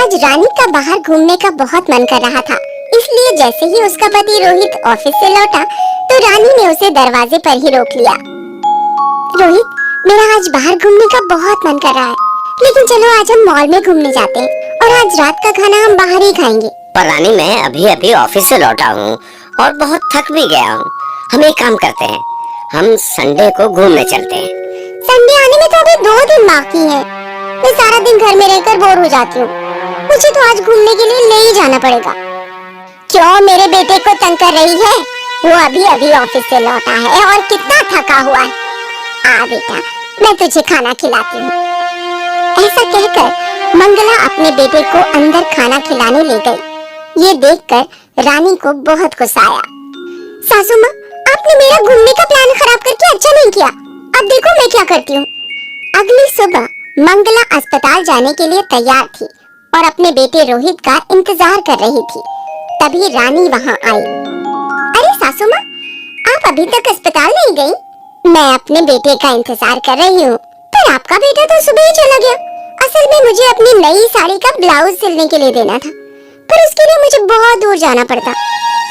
आज रानी का बाहर घूमने का बहुत मन कर रहा था, इसलिए जैसे ही उसका पति रोहित ऑफिस से लौटा तो रानी ने उसे दरवाजे पर ही रोक लिया। रोहित, मेरा आज बाहर घूमने का बहुत मन कर रहा है, लेकिन चलो आज हम मॉल में घूमने जाते हैं और आज रात का खाना हम बाहर ही खाएंगे। पर रानी, मैं अभी अभी ऑफिस से लौटा हूँ और बहुत थक भी गया हूँ। हम एक काम करते हैं, हम संडे को घूमने चलते हैं। संडे आने में तो अभी 2 दिन बाकी है। मैं सारा दिन घर में रहकर बोर हो जाती हूँ, मुझे तो आज घूमने के लिए ले ही जाना पड़ेगा। क्यों मेरे बेटे को तंग कर रही है? वो अभी अभी ऑफिस से लौटा है और कितना थका हुआ है। आ बेटा, मैं तुझे खाना खिलाती हूँ। ऐसा कहकर मंगला अपने बेटे को अंदर खाना खिलाने ले गई। ये देखकर रानी को बहुत गुस्सा आया। सासू माँ, आपने मेरा घूमने का प्लान खराब करके अच्छा नहीं किया। अब देखो मैं क्या करती हूँ। अगली सुबह मंगला अस्पताल जाने के लिए तैयार थी और अपने बेटे रोहित का इंतजार कर रही थी। तभी रानी वहाँ आई। अरे सासू माँ, आप अभी तक अस्पताल नहीं गई? मैं अपने बेटे का इंतजार कर रही हूँ, पर आपका बेटा तो सुबह ही चला गया। असल में मुझे अपनी नई साड़ी का ब्लाउज सिलने के लिए देना था, पर उसके लिए मुझे बहुत दूर जाना पड़ता।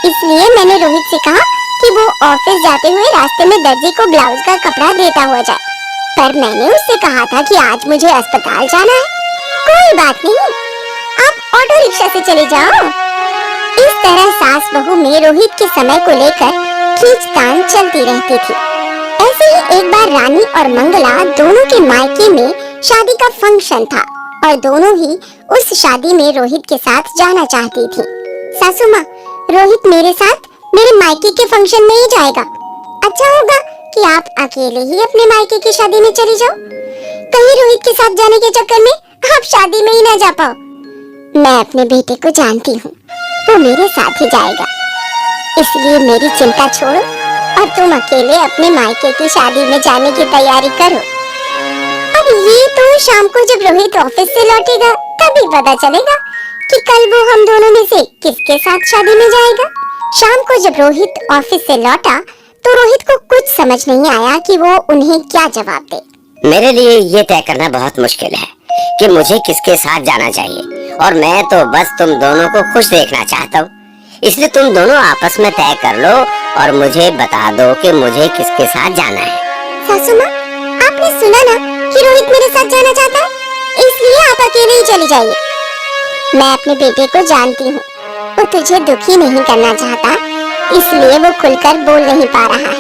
इसलिए मैंने रोहित से कहा कि वो ऑफिस जाते हुए रास्ते में दर्जी को ब्लाउज का कपड़ा देता हुआ जाए, पर मैंने उससे कहा था कि आज मुझे अस्पताल जाना है। कोई बात नहीं, आप ऑटो रिक्शा से चले जाओ। इस तरह सास बहू में रोहित के समय को लेकर खींचतान चलती रहती थी। ऐसे ही एक बार रानी और मंगला दोनों के मायके में शादी का फंक्शन था और दोनों ही उस शादी में रोहित के साथ जाना चाहती थी। सासू माँ, रोहित मेरे साथ मेरे मायके के फंक्शन में ही जाएगा। अच्छा होगा कि आप अकेले ही अपने मायके की शादी में चली जाओ। कहीं रोहित के साथ जाने के चक्कर में आप शादी में ही न जा पाओ। मैं अपने बेटे को जानती हूँ, वो मेरे साथ ही जाएगा, इसलिए मेरी चिंता छोड़ो और तुम अकेले अपने मायके की शादी में जाने की तैयारी करो। अब ये तो शाम को जब रोहित ऑफिस से लौटेगा तभी पता चलेगा कि कल वो हम दोनों में से किसके साथ शादी में जाएगा। शाम को जब रोहित ऑफिस से लौटा तो रोहित को कुछ समझ नहीं आया कि वो उन्हें क्या जवाब दे। मेरे लिए ये तय करना बहुत मुश्किल है कि मुझे किसके साथ जाना चाहिए, और मैं तो बस तुम दोनों को खुश देखना चाहता हूँ। इसलिए तुम दोनों आपस में तय कर लो और मुझे बता दो कि मुझे किसके साथ जाना है। सासू माँ, आपने सुना ना कि रोहित मेरे साथ जाना चाहता है, इसलिए आप अकेले ही चली जाइए। मैं अपने बेटे को जानती हूँ, वो तुझे दुखी नहीं करना चाहता, इसलिए वो खुलकर बोल नहीं पा रहा है,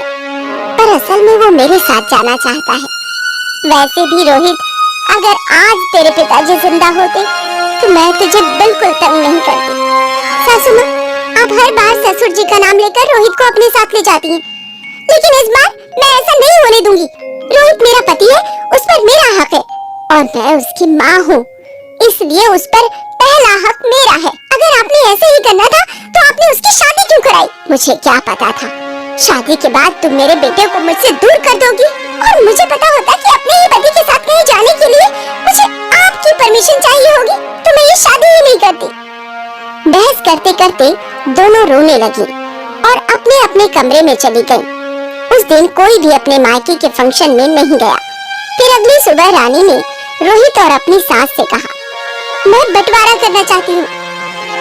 पर असल में वो मेरे साथ जाना चाहता है। वैसे भी रोहित, अगर आज तेरे पिताजी जिंदा होते तो मैं तुझे बिल्कुल तंग नहीं करती। सासू माँ, आप हर बार ससुर जी का नाम लेकर रोहित को अपने साथ ले जाती हैं, लेकिन इस बार मैं ऐसा नहीं होने दूंगी। रोहित मेरा पति है, उस पर मेरा हक है और मैं उसकी माँ हूँ, इसलिए उस पर पहला हक मेरा है। अगर आपने ऐसे ही करना था तो आपने उसकी शादी क्यों कराई? मुझे क्या पता था शादी के बाद तुम मेरे बेटे को मुझसे दूर कर दोगी, और मुझे पता होता कि अपने ही पति के साथ कहीं जाने के लिए मुझे आपकी परमिशन चाहिए होगी तो मैं ये शादी ही नहीं करती। बहस करते करते दोनों रोने लगी और अपने अपने कमरे में चली गईं। उस दिन कोई भी अपने मायके के फंक्शन में नहीं गया। फिर अगली सुबह रानी ने रोहित और अपनी सास से कहा, मैं बंटवारा करना चाहती हूँ।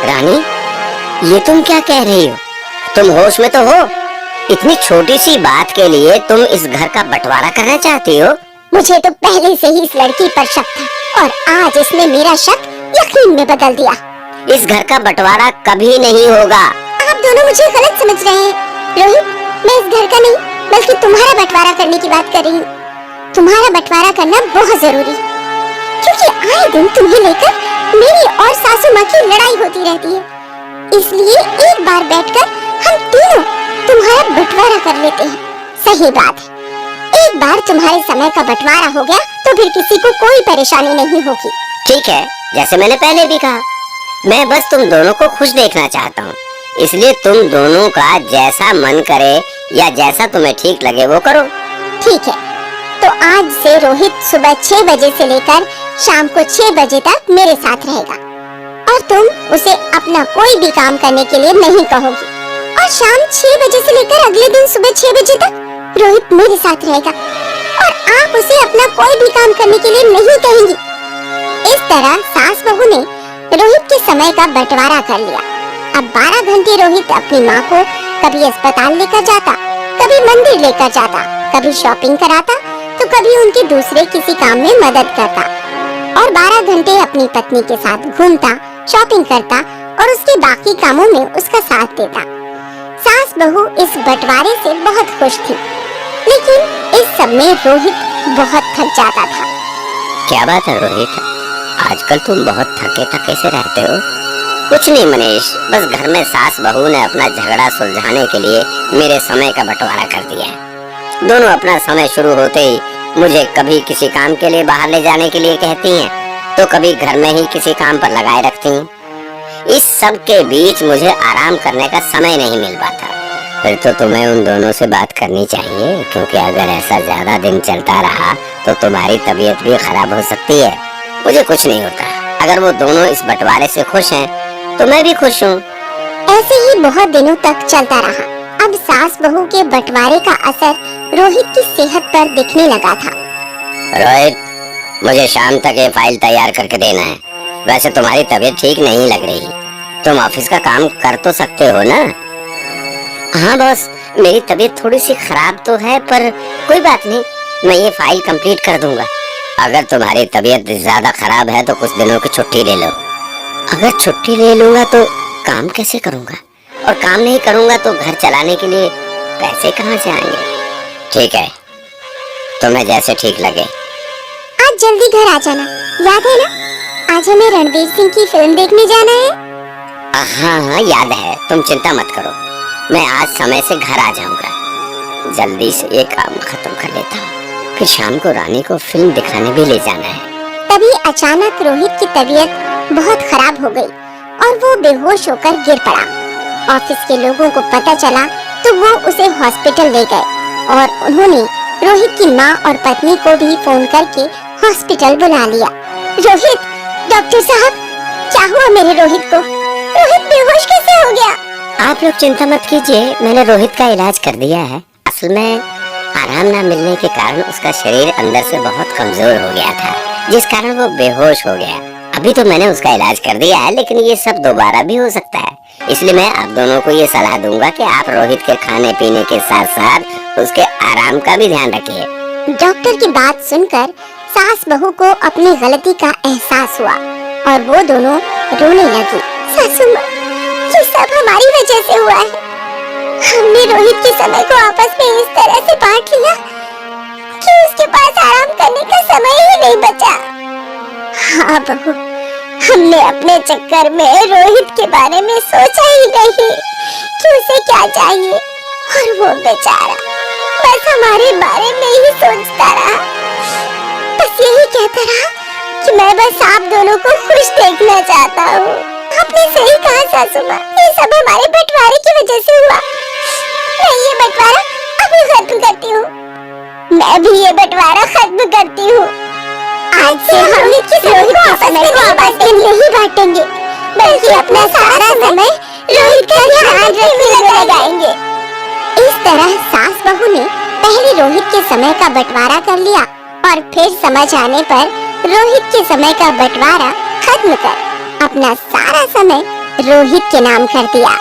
रानी, ये तुम क्या कह रही हो? तुम होश में तो हो? इतनी छोटी सी बात के लिए तुम इस घर का बंटवारा करना चाहती हो? मुझे तो पहले से ही इस लड़की पर शक था और आज इसने मेरा शक यकीन में बदल दिया। इस घर का बंटवारा कभी नहीं होगा। आप दोनों मुझे गलत समझ रहे हैं। रोहित, मैं इस घर का नहीं बल्कि तुम्हारा बंटवारा करने की बात कर रही हूँ। तुम्हारा बंटवारा करना बहुत जरूरी है, क्योंकि आए दिन तुम्हें लेकर मेरी और सासू माँ की लड़ाई होती रहती है। इसलिए एक बार बैठकर हम तीनों तुम्हारा बंटवारा कर लेते हैं। सही बात है, एक बार तुम्हारे समय का बंटवारा हो गया तो फिर किसी को कोई परेशानी नहीं होगी। ठीक है, जैसे मैंने पहले भी कहा, मैं बस तुम दोनों को खुश देखना चाहता हूँ, इसलिए तुम दोनों का जैसा मन करे या जैसा तुम्हें ठीक लगे वो करो। ठीक है, तो आज से रोहित सुबह 6 बजे से लेकर शाम को 6 बजे तक मेरे साथ रहेगा और तुम उसे अपना कोई भी काम करने के लिए नहीं कहोगी। और शाम 6 बजे से लेकर अगले दिन सुबह 6 बजे तक रोहित मेरे साथ रहेगा और आप उसे अपना कोई भी काम करने के लिए नहीं कहेंगी। इस तरह सास बहू ने रोहित समय का बंटवारा कर लिया। अब 12 घंटे रोहित अपनी माँ को कभी अस्पताल लेकर जाता, कभी मंदिर लेकर जाता, कभी शॉपिंग कराता, तो कभी उनके दूसरे किसी काम में मदद करता, और 12 घंटे अपनी पत्नी के साथ घूमता, शॉपिंग करता और उसके बाकी कामों में उसका साथ देता। सास बहू इस बंटवारे से बहुत खुश थी, लेकिन इस सब में रोहित बहुत थक जाता था। क्या बात है रोहित, आजकल तुम बहुत थके थके से रहते हो। कुछ नहीं मनीष, बस घर में सास बहू ने अपना झगड़ा सुलझाने के लिए मेरे समय का बंटवारा कर दिया है। दोनों अपना समय शुरू होते ही मुझे कभी किसी काम के लिए बाहर ले जाने के लिए कहती हैं, तो कभी घर में ही किसी काम पर लगाए रखती हैं। इस सब के बीच मुझे आराम करने का समय नहीं मिल पाता। फिर तो तुम्हें उन दोनों से बात करनी चाहिए, क्योंकि अगर ऐसा ज्यादा दिन चलता रहा तो तुम्हारी तबीयत भी खराब हो सकती है। मुझे कुछ नहीं होता, अगर वो दोनों इस बंटवारे से खुश हैं तो मैं भी खुश हूँ। ऐसे ही बहुत दिनों तक चलता रहा। अब सास बहू के बंटवारे का असर रोहित की सेहत पर दिखने लगा था। रोहित, मुझे शाम तक ये फाइल तैयार करके देना है। वैसे तुम्हारी तबीयत ठीक नहीं लग रही, तुम ऑफिस का काम कर तो सकते हो ना? हाँ बॉस, मेरी तबीयत थोड़ी सी खराब तो है, पर कोई बात नहीं, मैं ये फाइल कंप्लीट कर दूंगा। अगर तुम्हारी तबीयत ज्यादा खराब है तो कुछ दिनों की छुट्टी ले लो। अगर छुट्टी ले लूंगा तो काम कैसे करूंगा, और काम नहीं करूंगा तो घर चलाने के लिए पैसे कहाँ से आएंगे? ठीक है, तुम्हें जैसे ठीक लगे। आज जल्दी घर आ जाना, याद है ना? आज हमें रणवीर सिंह की फिल्म देखने जाना है। हाँ हाँ याद है, तुम चिंता मत करो, मैं आज समय से घर आ जाऊंगा। जल्दी से ये काम खत्म कर लेता हूँ, फिर शाम को रानी को फिल्म दिखाने भी ले जाना है। तभी अचानक रोहित की तबीयत बहुत खराब हो गई और वो बेहोश होकर गिर पड़ा। ऑफिस के लोगों को पता चला तो वो उसे हॉस्पिटल ले गए और उन्होंने रोहित की माँ और पत्नी को भी फोन करके हॉस्पिटल बुला लिया। रोहित, डॉक्टर साहब, क्या हुआ मेरे रोहित को? रोहित बेहोश कैसे हो गया? आप लोग चिंता मत कीजिए, मैंने रोहित का इलाज कर दिया है। असल में आराम न मिलने के कारण उसका शरीर अंदर से बहुत कमजोर हो गया था, जिस कारण वो बेहोश हो गया। अभी तो मैंने उसका इलाज कर दिया है, लेकिन ये सब दोबारा भी हो सकता है। इसलिए मैं आप दोनों को ये सलाह दूंगा कि आप रोहित के खाने पीने के साथ साथ उसके आराम का भी ध्यान रखिए। डॉक्टर की बात सुनकर सास बहू को अपनी गलती का एहसास हुआ और वो दोनों रोने लगी। सासू माँ, ये सब हमारी वजह से हुआ है। हमने रोहित के समय को आपस में इस तरह से बांट लिया कि उसके पास आराम करने का समय ही नहीं बचा। हाँ बहू, हमने अपने चक्कर में रोहित के बारे में सोचा ही नहीं कि उसे क्या चाहिए, और वो बेचारा बस हमारे बारे में ही सोचता रहा। बस यही कहता रहा कि मैं बस आप दोनों को खुश देखना चाहता हूँ। आपने सही कहा सासू माँ, ये सब हमारे बंटवारे की वजह से हुआ। मैं ये बंटवारा अभी खत्म करती हूँ। मैं भी ये बंटवारा खत्म करती हूँ। आज से हम रोहित के समय को आपस में नहीं बांटेंगे, बल्कि अपना सारा समय रोहित का ध्यान रखने में लगाएंगे। इस तरह सास बहू ने पहले रोहित के समय का बंटवारा कर लिया और फिर समझ आने पर रोहित के समय का बंटवारा खत्म कर अपना सारा समय रोहित के नाम कर दिया।